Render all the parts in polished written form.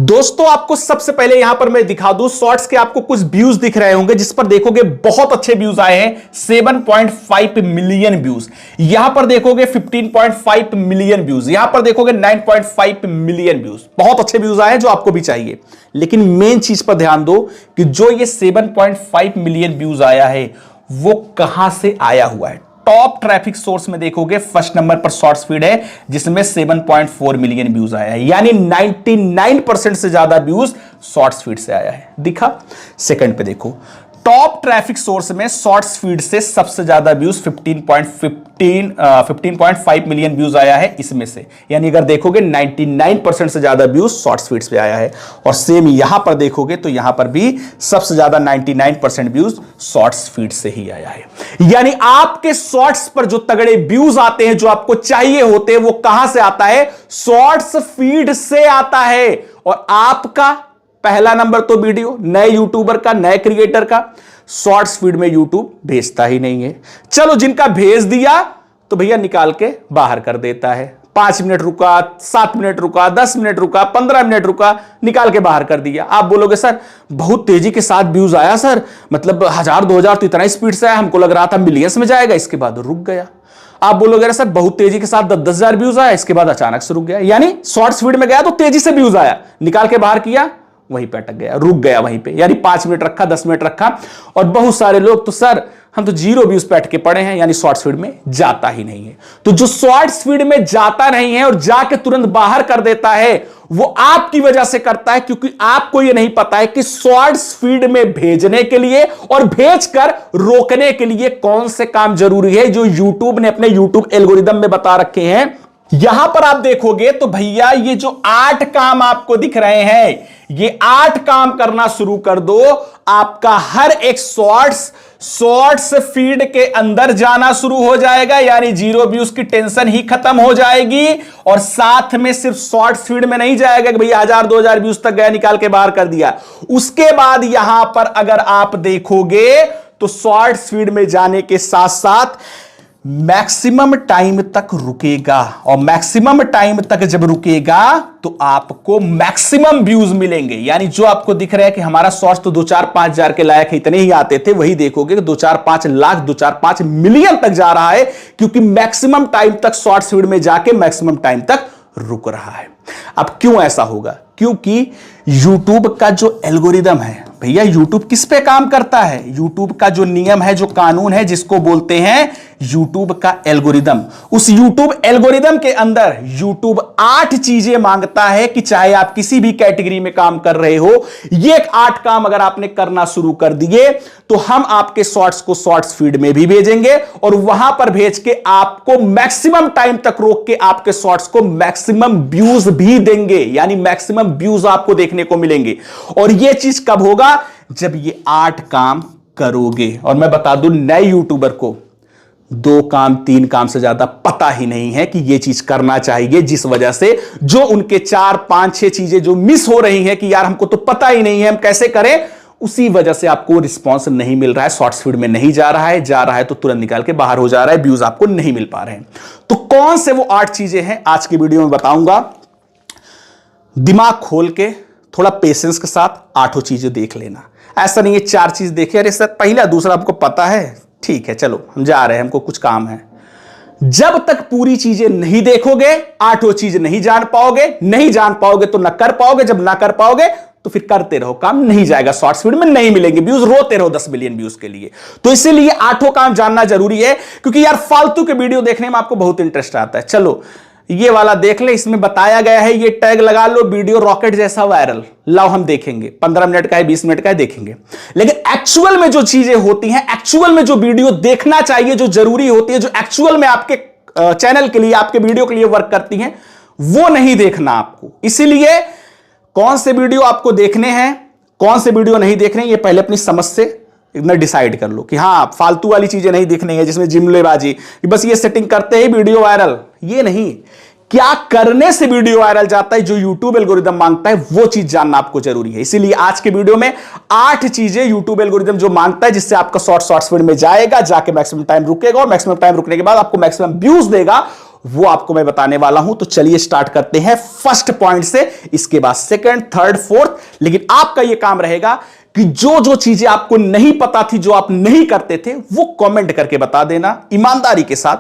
दोस्तों आपको सबसे पहले यहां पर मैं दिखा दूं शॉर्ट्स के आपको कुछ व्यूज दिख रहे होंगे जिस पर देखोगे बहुत अच्छे व्यूज आए हैं 7.5 मिलियन व्यूज। यहां पर देखोगे 15.5 मिलियन व्यूज, यहां पर देखोगे 9.5 मिलियन व्यूज। बहुत अच्छे व्यूज आए हैं जो आपको भी चाहिए, लेकिन मेन चीज पर ध्यान दो कि जो ये 7.5 मिलियन व्यूज आया है वो कहां से आया हुआ है। टॉप ट्रैफिक सोर्स में देखोगे फर्स्ट नंबर पर शॉर्ट्स फीड है जिसमें 7.4 मिलियन व्यूज आया है, यानी 99% से ज्यादा व्यूज शॉर्ट्स फीड से आया है। दिखा। सेकंड पे देखो, टॉप ट्रैफिक सोर्स में शॉर्ट्स फीड से सबसे ज्यादा व्यूज 15.5 मिलियन व्यूज आया है इसमें से, यानी अगर देखोगे 99% से ज्यादा व्यूज शॉर्ट्स फीड पे आया है। और सेम यहां पर देखोगे तो यहां पर भी सबसे ज्यादा 99% व्यूज शॉर्ट्स फीड से ही आया है। यानी आपके शॉर्ट्स पर जो तगड़े व्यूज आते हैं, जो आपको चाहिए होते हैं, वो कहां से आता है? शॉर्ट्स फीड से आता है। और आपका पहला नंबर तो वीडियो, नए यूट्यूबर का, नए क्रिएटर का शॉर्ट्स फीड में यूट्यूब भेजता ही नहीं है। चलो जिनका भेज दिया तो भैया निकाल के बाहर कर देता है। 5 मिनट रुका, 7 मिनट रुका, 10 मिनट रुका, 15 मिनट रुका, निकाल के बाहर कर दिया। आप बोलोगे सर बहुत तेजी के साथ व्यूज आया सर, मतलब 1000 2000 तो इतना स्पीड से आया, हमको लग रहा था मिलियंस में जाएगा, इसके बाद रुक गया। आप बोलोगे सर बहुत तेजी के साथ 10,000 व्यूज आया, इसके बाद अचानक से रुक गया। यानी शॉर्ट्स फीड में गया तो तेजी से व्यूज आया, निकाल के बाहर किया, वहीं पे अटक गया, रुक गया वहीं पे। यानी 5 मिनट रखा, 10 मिनट रखा। और बहुत सारे लोग तो सर हम तो 0 व्यूज पे अटके पड़े हैं, यानी शॉर्ट्स फीड में जाता ही नहीं है। तो जो शॉर्ट्स फीड में जाता नहीं है और जाके तुरंत बाहर कर देता है वो आपकी वजह से करता है, क्योंकि आपको यह नहीं पता है कि शॉर्ट्स फीड में भेजने के लिए और भेजकर रोकने के लिए कौन से काम जरूरी है, जो यूट्यूब ने अपने यूट्यूब एल्गोरिदम में बता रखे हैं। यहां पर आप देखोगे तो भैया ये जो 8 काम आपको दिख रहे हैं, ये 8 काम करना शुरू कर दो, आपका हर एक शॉर्ट्स फीड के अंदर जाना शुरू हो जाएगा, यानी 0 व्यूज की टेंशन ही खत्म हो जाएगी। और साथ में सिर्फ शॉर्ट्स फीड में नहीं जाएगा कि भैया 1000 2000 व्यूज तक गया, निकाल के बाहर कर दिया। उसके बाद यहां पर अगर आप देखोगे तो शॉर्ट्स फीड में जाने के साथ साथ मैक्सिमम टाइम तक रुकेगा, और मैक्सिमम टाइम तक जब रुकेगा तो आपको मैक्सिमम व्यूज मिलेंगे। यानी जो आपको दिख रहा है कि हमारा शॉर्ट्स तो 2-4-5 हजार के लायक इतने ही आते थे, वही देखोगे कि 2-4-5 लाख 2-4-5 मिलियन तक जा रहा है, क्योंकि मैक्सिमम टाइम तक शॉर्ट्स फीड में जाके मैक्सिमम टाइम तक रुक रहा है। अब क्यों ऐसा होगा? क्योंकि YouTube का जो एल्गोरिदम है, भैया YouTube किस पे काम करता है? YouTube का जो नियम है, जो कानून है, जिसको बोलते हैं YouTube का एल्गोरिदम। उस YouTube एल्गोरिदम के अंदर YouTube 8 चीजें मांगता है कि चाहे आप किसी भी कैटेगरी में काम कर रहे हो, ये 8 काम अगर आपने करना शुरू कर दिए तो हम आपके शॉर्ट्स को शॉर्ट्स फीड में भी भेजेंगे और वहां पर भेज के आपको मैक्सिमम टाइम तक रोक के आपके शॉर्ट्स को मैक्सिमम व्यूज भी देंगे, यानी मैक्सिमम व्यूज आपको देखने को मिलेंगे। और यह चीज कब होगा? जब ये 8 काम करोगे। और मैं बता दूं नए यूट्यूबर को 2 काम 3 काम से ज्यादा पता ही नहीं है कि ये चीज करना चाहिए, जिस वजह से जो उनके 4 5 6 चीजें जो मिस हो रही हैं कि यार हमको तो पता ही नहीं है हम कैसे करें, उसी वजह से आपको रिस्पांस नहीं मिल रहा है, शॉर्ट्स फीड में नहीं जा रहा है तो तुरंत निकाल के बाहर हो जा रहा है, व्यूज आपको नहीं मिल पा रहे हैं। तो कौन से वो 8 चीजें हैं आज की वीडियो में बताऊंगा। दिमाग खोल के थोड़ा पेशेंस के साथ 8 चीजें देख लेना। ऐसा नहीं है 4 चीज देखे, अरे सर पहला दूसरा हमको पता है, ठीक है चलो हम जा रहे हैं, हमको कुछ काम है। जब तक पूरी चीजें नहीं देखोगे 8 चीज नहीं जान पाओगे तो ना कर पाओगे। जब ना कर पाओगे तो फिर करते रहो, काम नहीं जाएगा, शॉर्ट्स फीड में नहीं मिलेंगे व्यूज, रोते रहो 10 मिलियन व्यूज के लिए। तो इसीलिए 8 काम जानना जरूरी है, क्योंकि यार फालतू के वीडियो देखने में आपको बहुत इंटरेस्ट आता है। चलो ये वाला देख ले, इसमें बताया गया है, ये टैग लगा लो, वीडियो रॉकेट जैसा वायरल, लाओ हम देखेंगे। 15 मिनट का है, 20 मिनट का है, देखेंगे। लेकिन एक्चुअल में जो चीजें होती हैं, एक्चुअल में जो वीडियो देखना चाहिए, जो जरूरी होती है, जो एक्चुअल में आपके चैनल के लिए, आपके वीडियो के लिए वर्क करती हैं, वो नहीं देखना आपको। इसीलिए कौन से वीडियो आपको देखने हैं, कौन से वीडियो नहीं देखने, ये पहले अपनी समझ से इतना डिसाइड कर लो कि हाँ फालतू वाली चीजें नहीं देखनी है, जिसमें जुमलेबाजी, बस ये सेटिंग करते ही वीडियो वायरल, ये नहीं। क्या करने से वीडियो वायरल जाता है, जो YouTube एल्गोरिदम मांगता है, वो चीज जानना आपको जरूरी है। इसीलिए आज के वीडियो में 8 चीजें YouTube एल्गोरिदम जो मांगता है, जिससे आपका शॉर्ट्स फीड में जाएगा, जाके मैक्सिमम टाइम रुकेगा और मैक्सिमम टाइम रुकने के बाद आपको मैक्सिमम व्यूज देगा, वो आपको मैं बताने वाला हूं। तो चलिए स्टार्ट करते हैं फर्स्ट पॉइंट से, इसके बाद सेकंड, थर्ड, फोर्थ। लेकिन आपका यह काम रहेगा कि जो जो चीजें आपको नहीं पता थी, जो आप नहीं करते थे, वो कमेंट करके बता देना ईमानदारी के साथ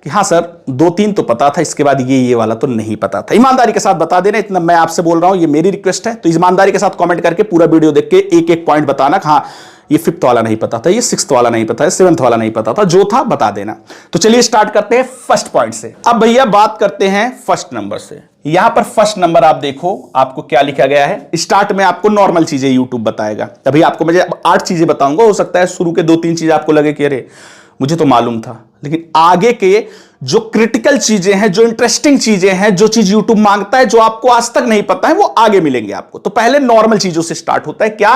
कि हाँ सर 2-3 तो पता था, इसके बाद ये वाला तो नहीं पता था। ईमानदारी के साथ बता देना, इतना मैं आपसे बोल रहा हूं, ये मेरी रिक्वेस्ट है। तो ईमानदारी के साथ कमेंट करके पूरा वीडियो देख के एक एक पॉइंट बताना, हाँ ये 5th वाला नहीं पता था, ये 6th वाला नहीं पता है, 7th वाला नहीं पता था, जो था बता देना। तो चलिए स्टार्ट करते हैं फर्स्ट पॉइंट से। अब भैया बात करते हैं फर्स्ट नंबर से। यहां पर फर्स्ट नंबर आप देखो, आपको क्या लिखा गया है। स्टार्ट में आपको नॉर्मल चीजें यूट्यूब बताएगा, अभी आपको मैं 8 चीजें बताऊंगा। हो सकता है शुरू के 2-3 चीजें आपको लगे कि अरे मुझे तो मालूम था, लेकिन आगे के जो क्रिटिकल चीजें हैं, जो इंटरेस्टिंग चीजें हैं, जो चीज यूट्यूब मांगता है, जो आपको आज तक नहीं पता है, वो आगे मिलेंगे आपको। तो पहले नॉर्मल चीजों से स्टार्ट होता है। क्या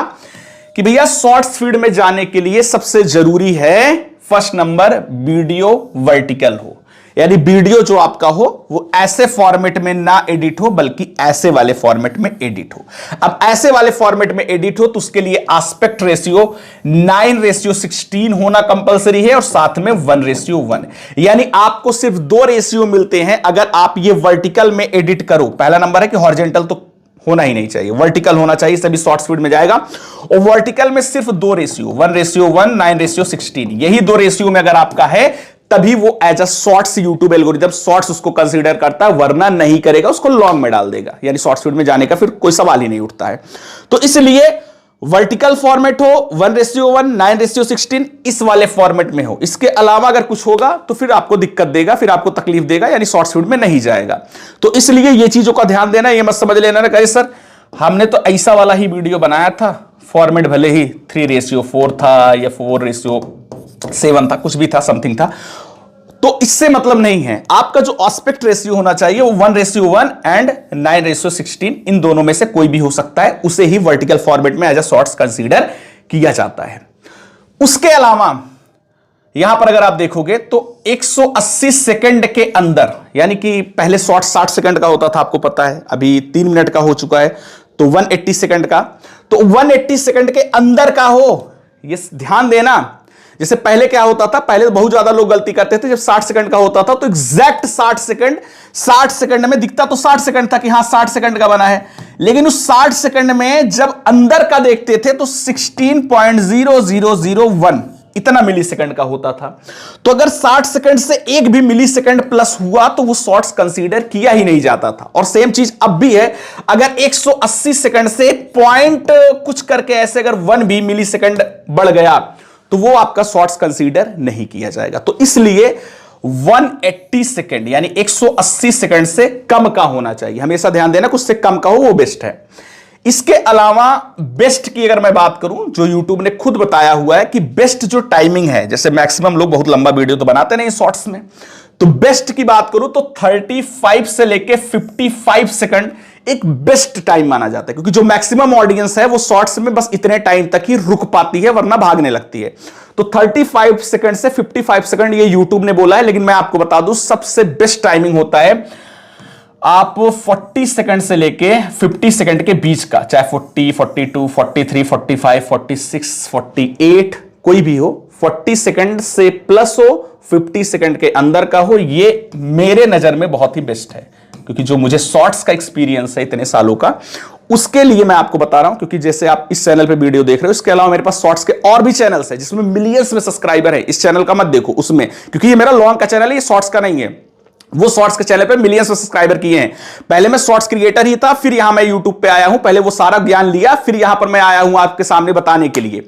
कि भैया शॉर्ट्स फीड में जाने के लिए सबसे जरूरी है फर्स्ट नंबर वीडियो वर्टिकल हो, यानी वीडियो जो आपका हो वो ऐसे फॉर्मेट में ना एडिट हो, बल्कि ऐसे वाले फॉर्मेट में एडिट हो। अब ऐसे वाले फॉर्मेट में एडिट हो तो उसके लिए एस्पेक्ट रेशियो 9:16 होना कंपलसरी है, और साथ में 1:1, यानी आपको सिर्फ 2 रेशियो मिलते हैं अगर आप ये वर्टिकल में एडिट करो। पहला नंबर है कि हॉरिजॉन्टल तो होना ही नहीं चाहिए, वर्टिकल होना चाहिए, सभी शॉर्ट स्पीड में जाएगा। और वर्टिकल में सिर्फ 2 रेशियो, 1:1, 9:16, यही 2 रेशियो में अगर आपका है तभी वो as a shorts YouTube algorithm shorts उसको कंसीडर करता है, वरना नहीं करेगा, उसको लॉन्ग में डाल देगा, यानी शॉर्ट स्पीड में जाने का फिर कोई सवाल ही नहीं उठता है। तो इसलिए वर्टिकल फॉर्मेट हो 1:1, 9:16, इस वाले फॉर्मेट में हो। इसके अलावा अगर कुछ होगा तो फिर आपको दिक्कत देगा, फिर आपको तकलीफ देगा, यानी शॉर्ट स्पीड में नहीं जाएगा। तो इसलिए ये चीजों का ध्यान देना, ये मत समझ लेना कहे सर हमने तो ऐसा वाला ही वीडियो बनाया था, फॉर्मेट भले ही 3:4 था या 4:7 था, कुछ भी था, समथिंग था, तो इससे मतलब नहीं है। आपका जो एस्पेक्ट रेशियो होना चाहिए वो 1:1 एंड 9:16, इन दोनों में से कोई भी हो सकता है, उसे ही वर्टिकल फॉर्मेट में एज अ शॉर्ट्स कंसीडर किया जाता है। उसके अलावा यहां पर अगर आप देखोगे तो 180 सेकंड के अंदर, यानी कि पहले शॉर्ट 60 सेकंड का होता था, आपको पता है, अभी 3 मिनट का हो चुका है, तो 180 सेकंड का, तो 180 सेकंड के अंदर का हो, ये ध्यान देना। जैसे पहले क्या होता था, पहले तो बहुत ज्यादा लोग गलती करते थे, जब 60 सेकंड का होता था तो एग्जैक्ट 60 सेकंड में दिखता तो 60 सेकंड था कि हाँ 60 सेकंड का बना है, लेकिन उस 60 सेकंड में जब अंदर का देखते थे तो 16.0001 इतना मिली सेकंड का होता था। तो अगर 60 सेकंड से एक भी मिली सेकंड प्लस हुआ तो वो शॉर्ट्स कंसीडर किया ही नहीं जाता था। और सेम चीज अब भी है, अगर 180 सेकंड से पॉइंट कुछ करके ऐसे अगर 1 भी मिली सेकंड बढ़ गया तो वो आपका शॉर्ट्स कंसीडर नहीं किया जाएगा। तो इसलिए 180 सेकंड यानी 180 सेकंड से कम का होना चाहिए, हमेशा ध्यान देना, कुछ से कम का हो वो बेस्ट है। इसके अलावा बेस्ट की अगर मैं बात करूं, जो YouTube ने खुद बताया हुआ है कि बेस्ट जो टाइमिंग है, जैसे मैक्सिमम लोग बहुत लंबा वीडियो तो बनाते नहीं शॉर्ट्स में, तो बेस्ट की बात करूं तो 35 से लेके 55 सेकंड एक बेस्ट टाइम माना जाता है, क्योंकि जो मैक्सिमम ऑडियंस है वो शॉर्ट्स में बस इतने टाइम तक ही रुक पाती है, वरना भागने लगती है। तो 35 सेकंड से 55 सेकंड ये YouTube ने बोला है, लेकिन मैं आपको बता दूं सबसे बेस्ट टाइमिंग होता है आप 40 सेकंड से लेके 50 सेकंड के बीच का, चाहे 40, 42, 43, 45, 46, 48 कोई भी हो, 40 सेकंड से प्लस हो, 50 सेकंड के अंदर का हो, ये मेरे नजर में बहुत ही बेस्ट है। क्योंकि जो मुझे शॉर्ट्स का एक्सपीरियंस है इतने सालों का, उसके लिए मैं आपको बता रहा हूं। क्योंकि जैसे आप इस चैनल पे वीडियो देख रहे हो, इसके अलावा मेरे पास शॉर्ट्स के और भी चैनल्स हैं जिसमें मिलियंस में सब्सक्राइबर है। इस चैनल का मत देखो उसमें, क्योंकि ये मेरा लॉन्ग का चैनल है, ये शॉर्ट्स का नहीं है। वो शॉर्ट्स के चैनल पे मिलियंस में सब्सक्राइबर किए हैं। पहले मैं शॉर्ट्स क्रिएटर ही था, फिर यहां मैं यूट्यूब पे आया हूं, पहले वो सारा ज्ञान लिया, फिर यहां पर मैं आया हूं आपके सामने बताने के लिए।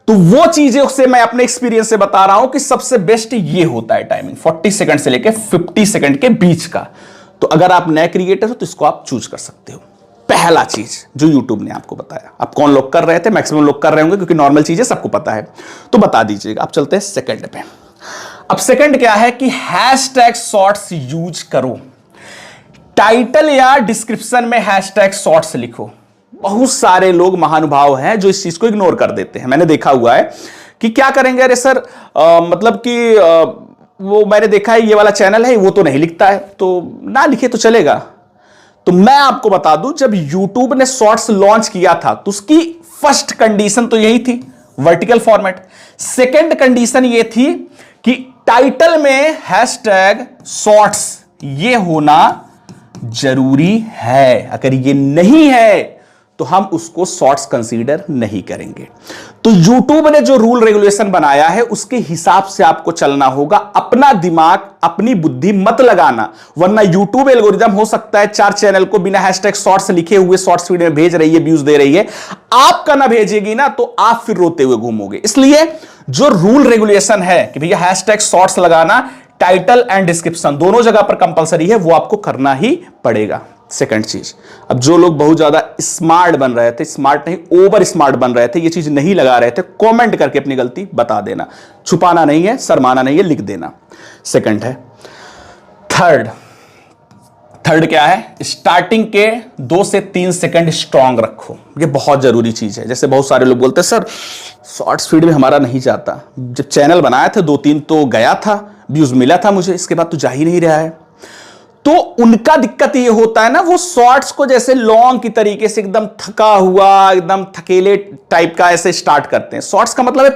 तो वो चीजें से मैं अपने एक्सपीरियंस से बता रहा हूं कि सबसे बेस्ट ये होता है टाइमिंग 40 सेकंड से लेकर 50 सेकंड के बीच का। तो अगर आप नए क्रिएटर हो तो इसको आप चूज कर सकते हो। पहला चीज जो YouTube ने आपको बताया, अब कौन लोग कर रहे थे, मैक्सिमम लोग कर रहे होंगे क्योंकि नॉर्मल चीजें सबको पता है, तो बता दीजिएगा। अब चलते हैं सेकंड पे। अब सेकंड क्या है कि हैशटैग शॉर्ट्स यूज करो। टाइटल या डिस्क्रिप्शन में हैशटैग शॉर्ट्स लिखो। बहुत सारे लोग महानुभाव हैं जो इस चीज को इग्नोर कर देते हैं। मैंने देखा हुआ है कि क्या करेंगे, अरे सर मतलब कि वो मैंने देखा है ये वाला चैनल है वो तो नहीं लिखता है, तो ना लिखे तो चलेगा। तो मैं आपको बता दूं, जब YouTube ने शॉर्ट्स लॉन्च किया था तो उसकी फर्स्ट कंडीशन तो यही थी, वर्टिकल फॉर्मेट। सेकंड कंडीशन ये थी कि टाइटल में हैशटैग शॉर्ट्स ये होना जरूरी है। अगर ये नहीं है तो हम उसको शॉर्ट्स कंसीडर नहीं करेंगे। तो यूट्यूब ने जो रूल रेगुलेशन बनाया है उसके हिसाब से आपको चलना होगा। अपना दिमाग, अपनी बुद्धि मत लगाना, वरना यूट्यूब एल्गोरिदम हो सकता है 4 चैनल को बिना हैशटैग शॉर्ट्स लिखे हुए शॉर्ट्स वीडियो में भेज रही है, व्यूज दे रही है, आपका ना भेजेगी ना तो आप फिर रोते हुए घूमोगे। इसलिए जो रूल रेगुलेशन है कि भैया हैशटैग शॉर्ट्स लगाना टाइटल एंड डिस्क्रिप्शन दोनों जगह पर कंपलसरी है, वो आपको करना ही पड़ेगा। सेकंड चीज, अब जो लोग बहुत ज्यादा स्मार्ट बन रहे थे, स्मार्ट नहीं ओवर स्मार्ट बन रहे थे, ये चीज नहीं लगा रहे थे, कमेंट करके अपनी गलती बता देना, छुपाना नहीं है, शर्माना नहीं है, लिख देना। सेकंड है। थर्ड क्या है? स्टार्टिंग के 2 से 3 सेकंड स्ट्रांग रखो। ये बहुत जरूरी चीज है। जैसे बहुत सारे लोग बोलते हैं सर शॉर्ट्स फीड में हमारा नहीं जाता, जब चैनल बनाया था 2-3 तो गया था, व्यूज मिला था मुझे, इसके बाद तो जा ही नहीं रहा है। तो उनका दिक्कत ये होता है ना, वो शॉर्ट्स को जैसे लॉन्ग की तरीके से एकदम थका हुआ, एकदम थकेले टाइप का ऐसे स्टार्ट करते हैं। शॉर्ट्स का मतलब है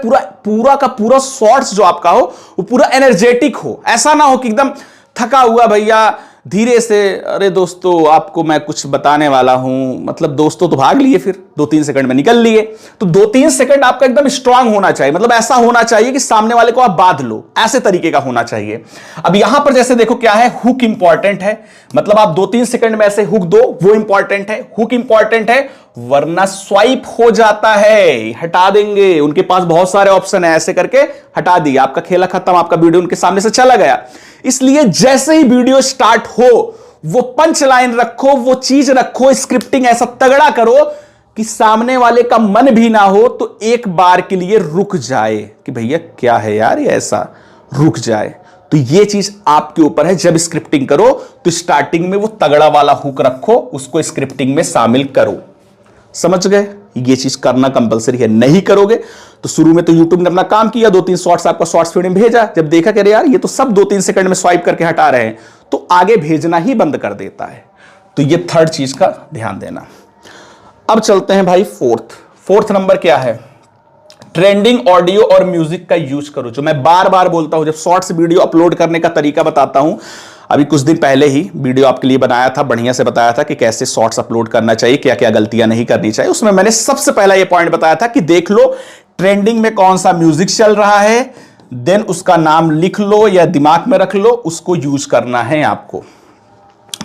पूरा का पूरा शॉर्ट्स जो आपका हो वो पूरा एनर्जेटिक हो। ऐसा ना हो कि एकदम थका हुआ भैया धीरे से, अरे दोस्तों आपको मैं कुछ बताने वाला हूं, मतलब दोस्तों तो भाग लिए, फिर 2-3 सेकंड में निकल लिए। तो 2-3 सेकंड आपका एकदम स्ट्रांग होना चाहिए, मतलब ऐसा होना चाहिए कि सामने वाले को आप बांध लो, ऐसे तरीके का होना चाहिए। अब यहां पर जैसे देखो क्या है, हुक इंपॉर्टेंट है, मतलब आप 2-3 सेकंड में ऐसे हुक दो, वो इंपॉर्टेंट है, हुक इंपॉर्टेंट है, वरना स्वाइप हो जाता है, हटा देंगे। उनके पास बहुत सारे ऑप्शन है, ऐसे करके हटा दिया, आपका खेला खत्म, आपका वीडियो उनके सामने से चला गया। इसलिए जैसे ही वीडियो स्टार्ट हो वो पंच लाइन रखो, वो चीज रखो, स्क्रिप्टिंग ऐसा तगड़ा करो कि सामने वाले का मन भी ना हो तो एक बार के लिए रुक जाए कि भैया क्या है यार ये, ऐसा रुक जाए। तो ये चीज आपके ऊपर है। जब स्क्रिप्टिंग करो तो स्टार्टिंग में वो तगड़ा वाला हुक रखो, उसको स्क्रिप्टिंग में शामिल करो। समझ गए? ये चीज करना कंपलसरी है। नहीं करोगे तो शुरू में तो यूट्यूब ने अपना काम किया, 2-3 शॉर्ट्स आपका शॉर्ट्स फीड में भेजा, जब देखा कि अरे यार ये तो सब 2-3 सेकंड में स्वाइप करके हटा रहे हैं, तो आगे भेजना ही बंद कर देता है। तो ये थर्ड चीज का ध्यान देना। अब चलते हैं भाई फोर्थ नंबर क्या है? ट्रेंडिंग ऑडियो और म्यूजिक का यूज करो। जो मैं बार बार बोलता हूं, जब शॉर्ट्स वीडियो अपलोड करने का तरीका बताता हूं, अभी कुछ दिन पहले ही वीडियो आपके लिए बनाया था, बढ़िया से बताया था कि कैसे शॉर्ट्स अपलोड करना चाहिए, क्या क्या गलतियां नहीं करनी चाहिए। उसमें मैंने सबसे पहला ये पॉइंट बताया था कि देख लो ट्रेंडिंग में कौन सा म्यूजिक चल रहा है, देन उसका नाम लिख लो या दिमाग में रख लो, उसको यूज करना है आपको।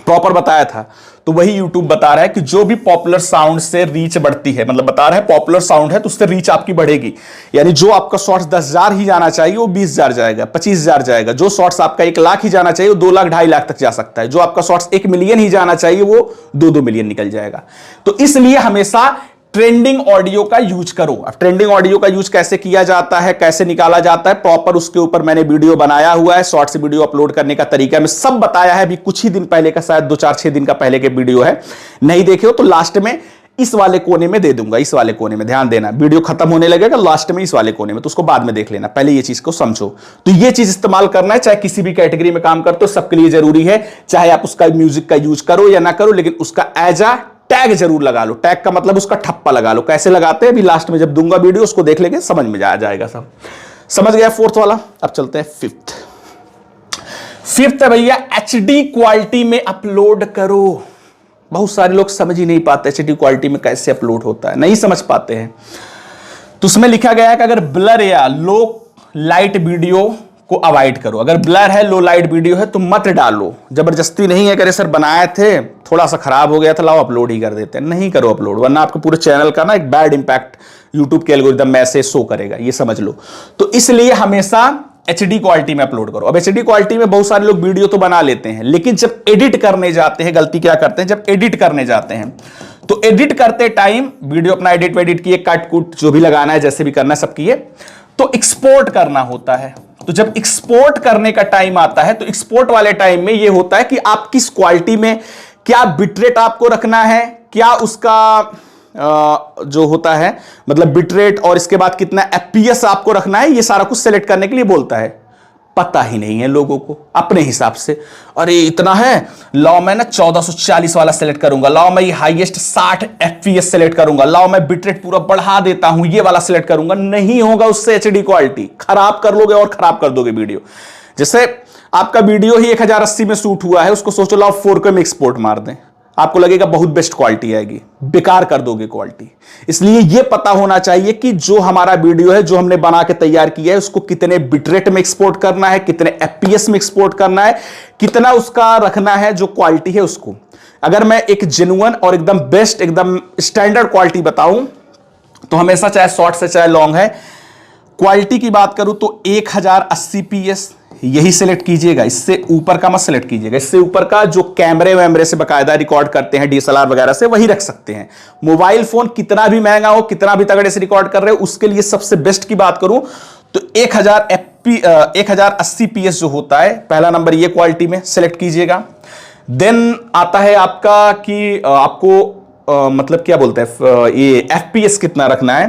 प्रॉपर बताया था। तो वही YouTube बता रहा है कि जो भी पॉपुलर साउंड से रीच बढ़ती है, मतलब बता रहा है पॉपुलर साउंड है तो उससे रीच आपकी बढ़ेगी। यानी जो आपका शॉर्ट्स 10,000 ही जाना चाहिए वो 20,000 जाएगा, 25,000 जाएगा। जो शॉर्ट्स आपका 1 लाख ही जाना चाहिए वो 2 लाख 2.5 लाख तक जा सकता है। जो आपका शॉर्ट्स 1 मिलियन ही जाना चाहिए वो 2-2 मिलियन निकल जाएगा। तो इसलिए हमेशा ट्रेंडिंग ऑडियो का यूज करो। अब ट्रेंडिंग ऑडियो का यूज कैसे किया जाता है, कैसे निकाला जाता है, प्रॉपर उसके ऊपर मैंने वीडियो बनाया हुआ है। शॉर्ट्स वीडियो अपलोड करने का तरीका में सब बताया है। अभी कुछ ही दिन पहले का, शायद 2-4-6 दिन का पहले के वीडियो है, नहीं देखे हो तो लास्ट में इस वाले कोने में दे दूंगा। इस वाले कोने में ध्यान देना, वीडियो खत्म होने लगेगा लास्ट में इस वाले कोने में, तो उसको बाद में देख लेना, पहले ये चीज को समझो। तो ये चीज इस्तेमाल करना है, चाहे किसी भी कैटेगरी में काम करते हो, सबके लिए जरूरी है। चाहे आप उसका म्यूजिक का यूज करो या ना करो, लेकिन उसका एज अ टैग जरूर लगा लो। टैग का मतलब उसका ठप्पा लगा लो। कैसे लगाते हैं अभी लास्ट में जब दूंगा वीडियो उसको देख लेंगे, समझ में जाएगा सब। समझ गया फोर्थ वाला। अब चलते हैं फिफ्थ है भैया, HD क्वालिटी में अपलोड करो। बहुत सारे लोग समझ ही नहीं पाते HD क्वालिटी में कैसे अपलोड होता है, नहीं समझ पाते हैं। तो उसमें लिखा गया है कि अगर ब्लर या लो लाइट वीडियो को अवॉइड करो। अगर ब्लर है, लो लाइट वीडियो है तो मत डालो। जबरदस्ती नहीं है कि सर बनाए थे थोड़ा सा खराब हो गया था, लाओ अपलोड ही कर देते हैं। नहीं करो अपलोड, वरना आपके पूरे चैनल का ना एक बैड इंपैक्ट यूट्यूब के एल्गोरिदम में ऐसे शो करेगा, ये समझ लो। तो इसलिए हमेशा HD क्वालिटी में अपलोड करो। अब HD क्वालिटी में बहुत सारे लोग वीडियो तो बना लेते हैं, लेकिन जब एडिट करने जाते हैं, गलती क्या करते हैं, जब एडिट करने जाते हैं तो एडिट करते टाइम वीडियो अपना एडिट किए, कट कुट जो भी लगाना है, जैसे भी करना है सब किए, तो एक्सपोर्ट करना होता है। तो जब एक्सपोर्ट करने का टाइम आता है तो एक्सपोर्ट वाले टाइम में यह होता है कि आप किस क्वालिटी में, क्या बिटरेट आपको रखना है, क्या उसका जो होता है मतलब बिटरेट, और इसके बाद कितना FPS आपको रखना है, ये सारा कुछ सेलेक्ट करने के लिए बोलता है। पता ही नहीं है लोगों को अपने हिसाब से, अरे इतना है, लाओ मैं ना 1440 वाला सेलेक्ट करूंगा, लाओ मैं ये हाईएस्ट 60 FPS सेलेक्ट करूंगा, लाओ मैं बिटरेट पूरा बढ़ा देता हूं, ये वाला सेलेक्ट करूंगा। नहीं होगा उससे HD क्वालिटी, खराब कर लोगे और खराब कर दोगे वीडियो। जैसे आपका वीडियो ही 1080 में शूट हुआ है, उसको सोचो लाओ 4K में एक्सपोर्ट मार दें, आपको लगेगा बहुत बेस्ट क्वालिटी आएगी, बेकार कर दोगे क्वालिटी। इसलिए यह पता होना चाहिए कि जो हमारा वीडियो है, जो हमने बना के तैयार किया है, उसको कितने बिटरेट में एक्सपोर्ट करना है, कितने FPS में एक्सपोर्ट करना है, कितना उसका रखना है जो क्वालिटी है उसको। अगर मैं एक जेन्युइन और एकदम बेस्ट, एकदम स्टैंडर्ड क्वालिटी बताऊं तो हमेशा चाहे शॉर्ट से चाहे लॉन्ग है, क्वालिटी की बात करूं तो 1080p यही सिलेक्ट कीजिएगा, इससे ऊपर का मत सिलेक्ट कीजिएगा। इससे ऊपर का जो कैमरे वैमरे से बकायदा रिकॉर्ड करते हैं, DSLR वगैरह से, वही रख सकते हैं। मोबाइल फोन कितना भी महंगा हो, कितना भी तगड़े से रिकॉर्ड कर रहे हो, उसके लिए सबसे बेस्ट की बात करूं तो 1080p जो होता है, पहला नंबर ये क्वालिटी में सिलेक्ट कीजिएगा। देन आता है आपका कि आपको मतलब क्या बोलते हैं, ये FPS कितना रखना है,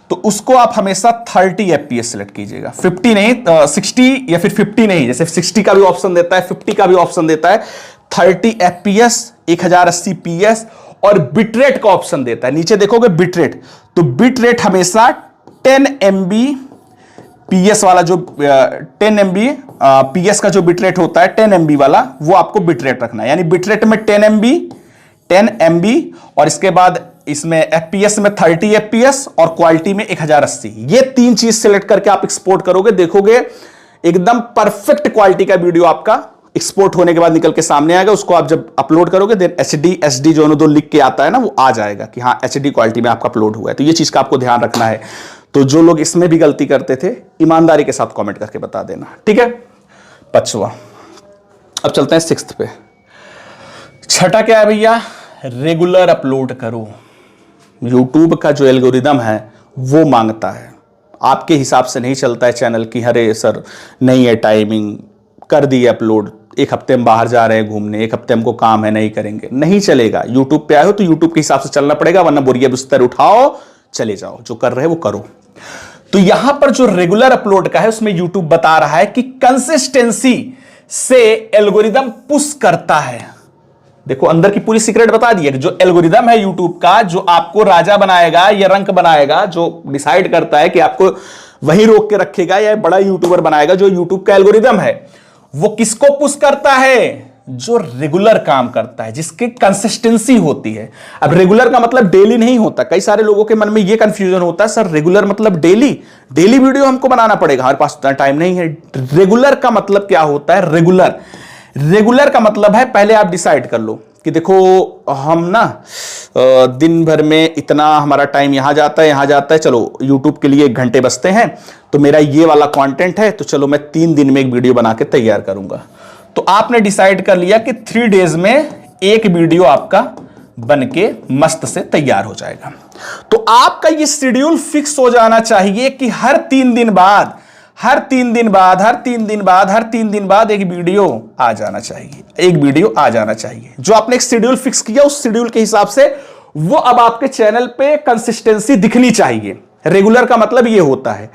तो उसको आप हमेशा 30 FPS सिलेक्ट कीजिएगा, 50 नहीं, 60 या फिर 50 नहीं। जैसे 60 का भी ऑप्शन देता है, 50 का भी ऑप्शन देता है, 30 FPS 1080p और बिटरेट का ऑप्शन देता है। नीचे देखोगे बिटरेट, तो बिटरेट हमेशा 10 MBps वाला, जो 10 MBps का जो बिटरेट होता है 10 MB वाला, वो आपको बिटरेट रखना है। यानी बिटरेट में 10 MB और इसके बाद इसमें FPS में 30 FPS और क्वालिटी में 1080। ये तीन चीज सिलेक्ट करके आप एक्सपोर्ट करोगे, देखोगे एकदम परफेक्ट क्वालिटी का वीडियो आपका एक्सपोर्ट होने के बाद निकल के सामने आएगा। उसको आप जब अपलोड करोगे देन HD SD जो दो लिख के आता है ना, वो आ जाएगा कि हाँ HD क्वालिटी में आपका अपलोड हुआ है। तो ये चीज का आपको ध्यान रखना है। तो जो लोग इसमें भी गलती करते थे, ईमानदारी के साथ कॉमेंट करके बता देना, ठीक है। 5वां, अब चलते हैं 6th पे। छठा क्या है भैया, रेगुलर अपलोड करो। YouTube का जो एल्गोरिदम है वो मांगता है, आपके हिसाब से नहीं चलता है चैनल की। अरे सर नहीं है टाइमिंग, कर दिए अपलोड, एक हफ्ते में बाहर जा रहे हैं घूमने, एक हफ्ते हमको काम है, नहीं करेंगे, नहीं चलेगा। YouTube पे आए हो तो YouTube के हिसाब से चलना पड़ेगा, वरना बोरिया बिस्तर उठाओ चले जाओ, जो कर रहे हो वो करो। तो यहां पर जो रेगुलर अपलोड का है उसमें YouTube बता रहा है कि कंसिस्टेंसी से एल्गोरिदम पुश करता है। देखो अंदर की पूरी सीक्रेट बता दी है कि जो एल्गोरिदम है YouTube का, जो आपको राजा बनाएगा या रंक बनाएगा, जो डिसाइड करता है कि आपको वही रोक के रखेगा या बड़ा यूट्यूबर बनाएगा, जो YouTube का एल्गोरिदम है वो किसको पुश करता है, जो रेगुलर काम करता है, जिसकी कंसिस्टेंसी होती है। अब रेगुलर का मतलब डेली नहीं होता। कई सारे लोगों के मन में यह कंफ्यूजन होता है, सर रेगुलर मतलब डेली वीडियो हमको बनाना पड़ेगा, हमारे पास उतना टाइम नहीं है। रेगुलर का मतलब क्या होता है, रेगुलर का मतलब है, पहले आप डिसाइड कर लो कि देखो हम ना दिन भर में इतना हमारा टाइम यहां जाता है, चलो YouTube के लिए 1 घंटे बचते हैं, तो मेरा ये वाला कंटेंट है, तो चलो मैं 3 दिन में एक वीडियो बना के तैयार करूंगा। तो आपने डिसाइड कर लिया कि 3 डेज में एक वीडियो आपका बन के मस्त से तैयार हो जाएगा। तो आपका ये शेड्यूल फिक्स हो जाना चाहिए कि हर 3 दिन बाद एक वीडियो आ जाना चाहिए, जो आपने एक शेड्यूल फिक्स किया, उस शेड्यूल के हिसाब से वो अब आपके चैनल पे कंसिस्टेंसी दिखनी चाहिए। रेगुलर का मतलब ये होता है।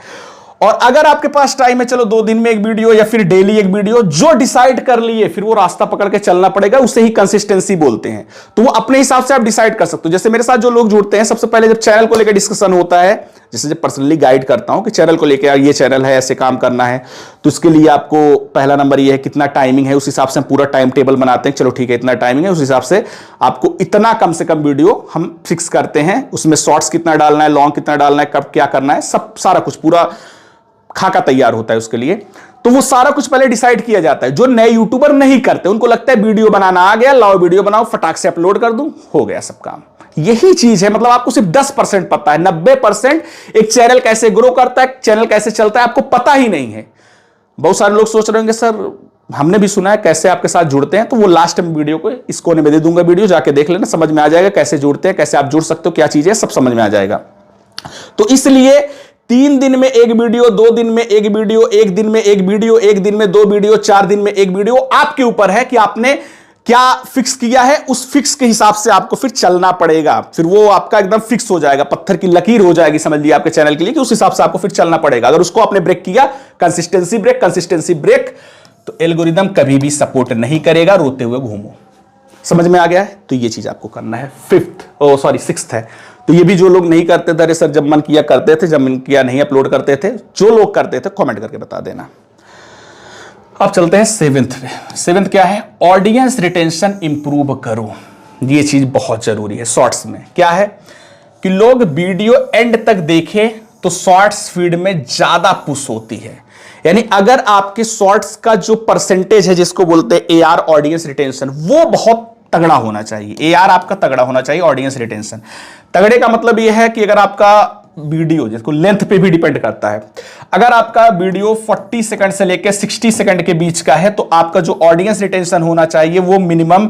और अगर आपके पास टाइम है, चलो 2 दिन में एक वीडियो या फिर डेली एक वीडियो, जो डिसाइड कर लिए फिर वो रास्ता पकड़ के चलना पड़ेगा, उसे ही कंसिस्टेंसी बोलते हैं। तो वो अपने हिसाब से आप डिसाइड कर सकते हो। जैसे मेरे साथ जो लोग जुड़ते हैं, सबसे पहले जब चैनल को लेकर डिस्कशन होता है, जैसे जब पर्सनली गाइड करता हूं कि चैनल को लेकर ये चैनल है, ऐसे काम करना है, तो उसके लिए आपको पहला नंबर ये है कितना टाइमिंग है, उस हिसाब से हम पूरा टाइम टेबल बनाते हैं। चलो ठीक है, इतना टाइमिंग है, उस हिसाब से आपको इतना कम से कम वीडियो हम फिक्स करते हैं। उसमें शॉर्ट्स कितना डालना है, लॉन्ग कितना डालना है, कब क्या करना है, सब सारा कुछ पूरा खाका तैयार होता है उसके लिए। तो वो सारा कुछ पहले डिसाइड किया जाता है। जो नए यूट्यूबर नहीं करते, उनको लगता है वीडियो बनाना आ गया, लाओ वीडियो बनाओ, फटाक से अपलोड कर दूं, हो गया सब काम। यही चीज है, मतलब आपको सिर्फ 10% पता है, 90% एक चैनल कैसे ग्रो करता है, चैनल कैसे चलता है, आपको पता ही नहीं है। बहुत सारे लोग सोच रहे होंगे सर हमने भी सुना है, कैसे आपके साथ जुड़ते हैं, तो वो लास्ट में वीडियो को इस कोने में दे दूंगा, वीडियो जाके देख लेना, समझ में आ जाएगा कैसे जुड़ते हैं, कैसे आप जुड़ सकते हो, क्या चीज है, सब समझ में आ जाएगा। तो इसलिए 3 दिन में एक वीडियो, 2 दिन में एक वीडियो, 1 दिन में एक वीडियो, 1 दिन में 2 वीडियो, 4 दिन में एक वीडियो, आपके ऊपर है कि आपने क्या फिक्स किया है। उस फिक्स के हिसाब से आपको फिर चलना पड़ेगा, फिर वो आपका एकदम फिक्स हो जाएगा, पत्थर की लकीर हो जाएगी, समझ लिया आपके चैनल के लिए, कि उस हिसाब से आपको फिर चलना पड़ेगा। अगर उसको आपने ब्रेक किया, कंसिस्टेंसी ब्रेक, तो एल्गोरिदम कभी भी सपोर्ट नहीं करेगा, रोते हुए घूमो। समझ में आ गया है? तो ये चीज आपको करना है। 6th है। तो ये भी जो लोग नहीं करते थे, अरे सर जब मन किया करते थे, जब मन किया नहीं अपलोड करते थे, जो लोग करते थे कमेंट करके बता देना। अब चलते हैं सेवेंथ पे। सेवेंथ क्या है? ऑडियंस रिटेंशन इंप्रूव करो। ये चीज बहुत जरूरी है शॉर्ट्स में। क्या है कि लोग वीडियो एंड तक देखें तो शॉर्ट्स फीड में ज्यादा पुश होती है। यानी अगर आपके शॉर्ट्स का जो परसेंटेज है जिसको बोलते हैं एआर ऑडियंस रिटेंशन, वो बहुत तगड़ा होना चाहिए। एआर आपका तगड़ा होना चाहिए, ऑडियंस रिटेंशन। तगड़े का मतलब यह है कि अगर आपका वीडियो, जिसको लेंथ पे भी डिपेंड करता है, अगर आपका वीडियो 40 सेकंड से लेकर 60 सेकंड के बीच का है तो आपका जो ऑडियंस रिटेंशन होना चाहिए वो मिनिमम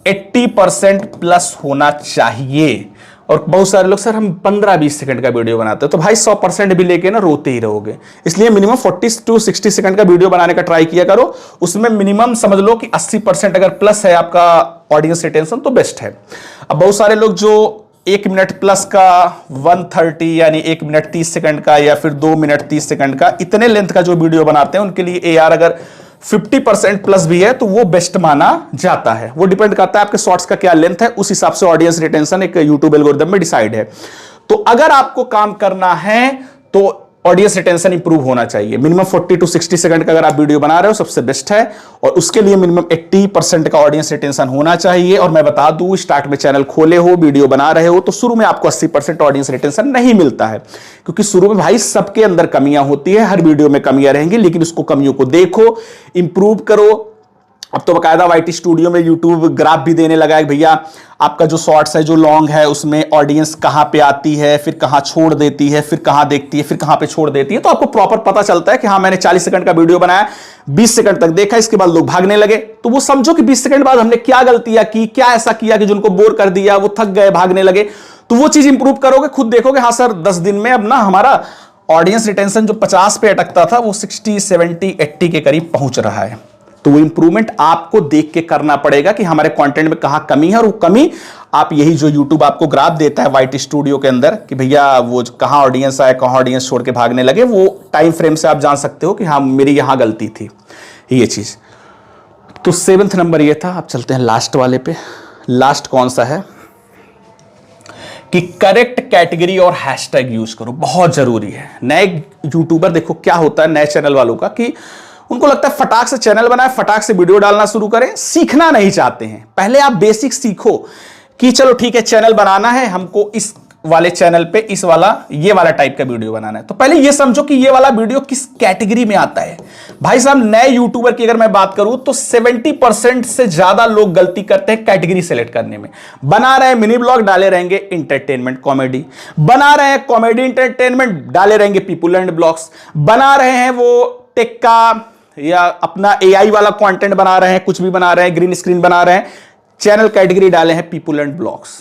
80% प्लस होना चाहिए। और बहुत सारे लोग, सर हम 15-20 सेकंड का वीडियो बनाते हैं, तो भाई 100% भी लेके ना रोते ही रहोगे। इसलिए मिनिमम 40 to 60 सेकंड का वीडियो बनाने का ट्राई किया करो। उसमें मिनिमम समझ लो कि 80% अगर प्लस है आपका ऑडियंस रिटेंशन तो बेस्ट है। अब बहुत सारे लोग जो 1 मिनट प्लस का 130 यानी 1 मिनट 30 सेकंड का या फिर 2 मिनट 30 सेकंड का इतने लेंथ का जो वीडियो बनाते हैं उनके लिए एआर अगर 50% प्लस भी है तो वो बेस्ट माना जाता है। वो डिपेंड करता है आपके शॉर्ट्स का क्या लेंथ है, उस हिसाब से ऑडियंस रिटेंशन एक यूट्यूब एल्गोरिथम में डिसाइड है। तो अगर आपको काम करना है तो ऑडियंस रिटेंशन इंप्रूव होना चाहिए। मिनिमम 40 to 60 सेकंड का अगर आप वीडियो बना रहे हो सबसे बेस्ट है, और उसके लिए मिनिमम 80% का ऑडियंस रिटेंशन होना चाहिए। और मैं बता दूं, स्टार्ट में चैनल खोले हो, वीडियो बना रहे हो, तो शुरू में आपको 80% ऑडियंस रिटेंशन नहीं मिलता है, क्योंकि शुरू में भाई सबके अंदर कमियां होती है, हर वीडियो में कमियां रहेंगी, लेकिन उसको कमियों को देखो, इंप्रूव करो। अब तो बकायदा वाईटी स्टूडियो में यूट्यूब ग्राफ भी देने लगा है भैया आपका जो शॉर्ट्स है, जो लॉन्ग है, उसमें ऑडियंस कहां पे आती है, फिर कहां छोड़ देती है, फिर कहां देखती है, फिर कहां पे छोड़ देती है। तो आपको प्रॉपर पता चलता है कि हाँ मैंने 40 सेकंड का वीडियो बनाया, 20 सेकंड तक देखा, इसके बाद लोग भागने लगे, तो वो समझो कि 20 सेकंड बाद हमने क्या गलतियां की, क्या ऐसा किया कि जिनको बोर कर दिया, वो थक गए, भागने लगे। तो वो चीज इंप्रूव करोगे, खुद देखोगे हाँ सर 10 दिन में अब ना हमारा ऑडियंस रिटेंशन जो 50 पे अटकता था वो 60, 70, 80 के करीब पहुंच रहा है। तो वो इंप्रूवमेंट आपको देख के करना पड़ेगा कि हमारे कंटेंट में कहां कमी है, और वो कमी आप यही जो YouTube आपको ग्राफ देता है वाईटी स्टूडियो के अंदर कि भैया वो कहां ऑडियंस आए, कहां ऑडियंस छोड़ के भागने लगे, वो टाइम फ्रेम से आप जान सकते हो कि हाँ मेरी यहां गलती थी, ये चीज। तो 7th नंबर ये था। अब चलते हैं लास्ट वाले पे। लास्ट कौन सा है कि करेक्ट कैटेगरी और हैशटैग यूज करो, बहुत जरूरी है। नए यूट्यूबर देखो क्या होता है नए चैनल वालों का कि उनको लगता है फटाक से चैनल बनाए, फटाक से वीडियो डालना शुरू करें, सीखना नहीं चाहते हैं। पहले आप बेसिक सीखो कि चलो ठीक है चैनल बनाना है, हमको इस वाले चैनल पे इस वाला ये वाला टाइप का वीडियो बनाना है, तो पहले ये समझो कि ये वाला वीडियो किस कैटेगरी में आता है। भाई साहब नए यूट्यूबर की अगर मैं बात करूं तो 70% से ज्यादा लोग गलती करते हैं कैटेगरी सेलेक्ट करने में। बना रहे हैं मिनी ब्लॉग, डाले रहेंगे एंटरटेनमेंट कॉमेडी, बना रहे हैं कॉमेडी एंटरटेनमेंट, डाले रहेंगे पीपुल एंड ब्लॉग्स, बना रहे हैं वो टेक का या अपना एआई वाला कंटेंट बना रहे हैं, कुछ भी बना रहे हैं, ग्रीन स्क्रीन बना रहे हैं, चैनल कैटेगरी डाले हैं पीपुल एंड ब्लॉग्स।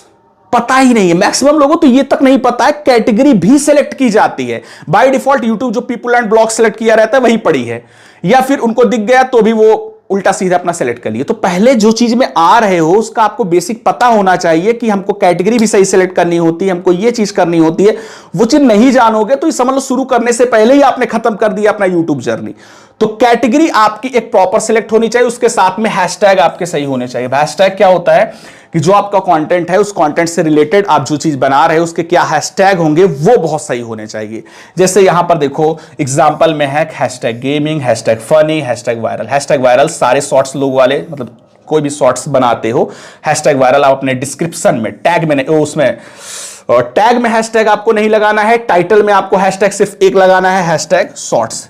पता ही नहीं है मैक्सिमम लोगों तो ये तक नहीं पता है कैटेगरी भी सिलेक्ट की जाती है। बाय डिफॉल्ट यूट्यूब जो पीपुल एंड ब्लॉग सिलेक्ट किया रहता है वही पड़ी है, या फिर उनको दिख गया तो भी वो उल्टा सीधा अपना सेलेक्ट कर लिए। तो पहले जो चीज में आ रहे हो उसका आपको बेसिक पता होना चाहिए कि हमको कैटेगरी भी सही सेलेक्ट करनी होती है, हमको ये चीज करनी होती है। वो चीज नहीं जानोगे तो समझ लो शुरू करने से पहले ही आपने खत्म कर दिया अपना यूट्यूब जर्नी। तो कैटेगरी आपकी एक प्रॉपर सिलेक्ट होनी चाहिए, उसके साथ में हैशटैग आपके सही होने चाहिए। हैशटैग क्या होता है कि जो आपका कंटेंट है उस कंटेंट से रिलेटेड आप जो चीज बना रहे हो उसके क्या हैशटैग होंगे वो बहुत सही होने चाहिए। जैसे यहां पर देखो एग्जांपल में है hashtag gaming, hashtag funny, hashtag viral. Hashtag viral सारे शॉर्ट्स लोग वाले, मतलब कोई भी शॉर्ट्स बनाते हो हैशटैग वायरल आप अपने डिस्क्रिप्शन में टैग में उसमें टैग में हैशटैग आपको नहीं लगाना है, टाइटल में आपको हैशटैग सिर्फ एक लगाना है, हैशटैग शॉर्ट्स।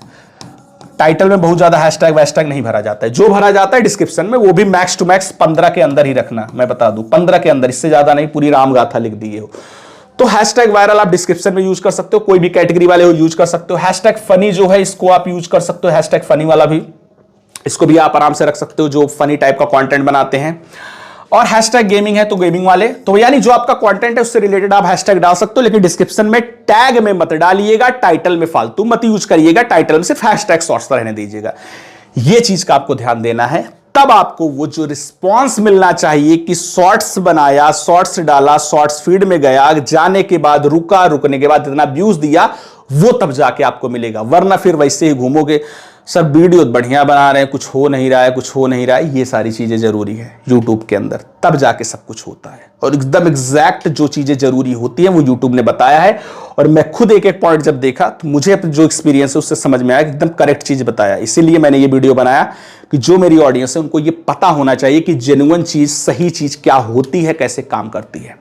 टाइटल में बहुत ज्यादा हैशटैग वैशटैग नहीं भरा जाता है, जो भरा जाता है डिस्क्रिप्शन में वो भी मैक्स टू मैक्स 15 के अंदर ही रखना। मैं बता दूं 15 के अंदर, इससे ज्यादा नहीं, पूरी राम गाथा लिख दिए हो। तो हैशटैग वायरल आप डिस्क्रिप्शन में यूज कर सकते हो, कोई भी कैटेगरी वाले हो यूज कर सकते हो। हैशटैग फनी जो है इसको आप यूज कर सकते हो, हैशटैग फनी वाला भी, इसको भी आप आराम से रख सकते हो जो फनी टाइप का कंटेंट बनाते हैं। और हैशटैग गेमिंग है तो गेमिंग वाले, तो यानी जो आपका कंटेंट है उससे रिलेटेड आप हैशटैग डाल सकते हो, लेकिन डिस्क्रिप्शन में टैग में मत डालिएगा, टाइटल में फालतू मत यूज करिएगा, टाइटल में सिर्फ हैशटैग शॉर्ट्स रहने दीजिएगा। ये चीज का आपको ध्यान देना है, तब आपको वो जो रिस्पॉन्स मिलना चाहिए कि शॉर्ट्स बनाया, शॉर्ट्स डाला, शॉर्ट्स फीड में गया, जाने के बाद रुका, रुकने के बाद इतना व्यूज दिया, वो तब जाके आपको मिलेगा। वरना फिर वैसे ही घूमोगे, सर वीडियो बढ़िया बना रहे हैं, कुछ हो नहीं रहा है, कुछ हो नहीं रहा है, ये सारी चीजें जरूरी है यूट्यूब के अंदर, तब जाके सब कुछ होता है। और एकदम एग्जैक्ट जो चीजें जरूरी होती हैं वो यूट्यूब ने बताया है। और मैं खुद एक एक पॉइंट जब देखा तो मुझे जो एक्सपीरियंस है उससे समझ में आया कि एकदम करेक्ट चीज बताया। इसीलिए मैंने ये वीडियो बनाया कि जो मेरी ऑडियंस है उनको ये पता होना चाहिए कि जेन्युइन चीज, सही चीज क्या होती है, कैसे काम करती है।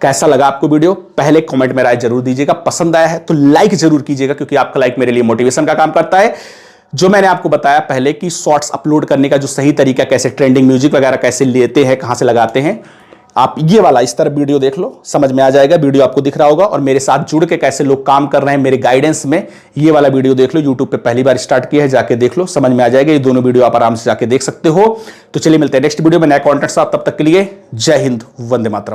कैसा लगा आपको वीडियो, पहले कमेंट में राय जरूर दीजिएगा। पसंद आया है तो लाइक जरूर कीजिएगा, क्योंकि आपका लाइक मेरे लिए मोटिवेशन का काम करता है। जो मैंने आपको बताया पहले कि शॉर्ट्स अपलोड करने का जो सही तरीका, कैसे ट्रेंडिंग म्यूजिक वगैरह कैसे लेते हैं, कहां से लगाते हैं, आप ये वाला इस तरह वीडियो देख लो, समझ में आ जाएगा। वीडियो आपको दिख रहा होगा। और मेरे साथ जुड़ के कैसे लोग काम कर रहे हैं मेरे गाइडेंस में, ये वाला वीडियो देख लो। यूट्यूब पे पहली बार स्टार्ट किया है, जाके देख लो, समझ में आ जाएगा। ये दोनों वीडियो आप आराम से जाके देख सकते हो। तो चलिए मिलते हैं नेक्स्ट वीडियो में नया कंटेंट साथ, तब तक के लिए जय हिंद, वंदे मातरम।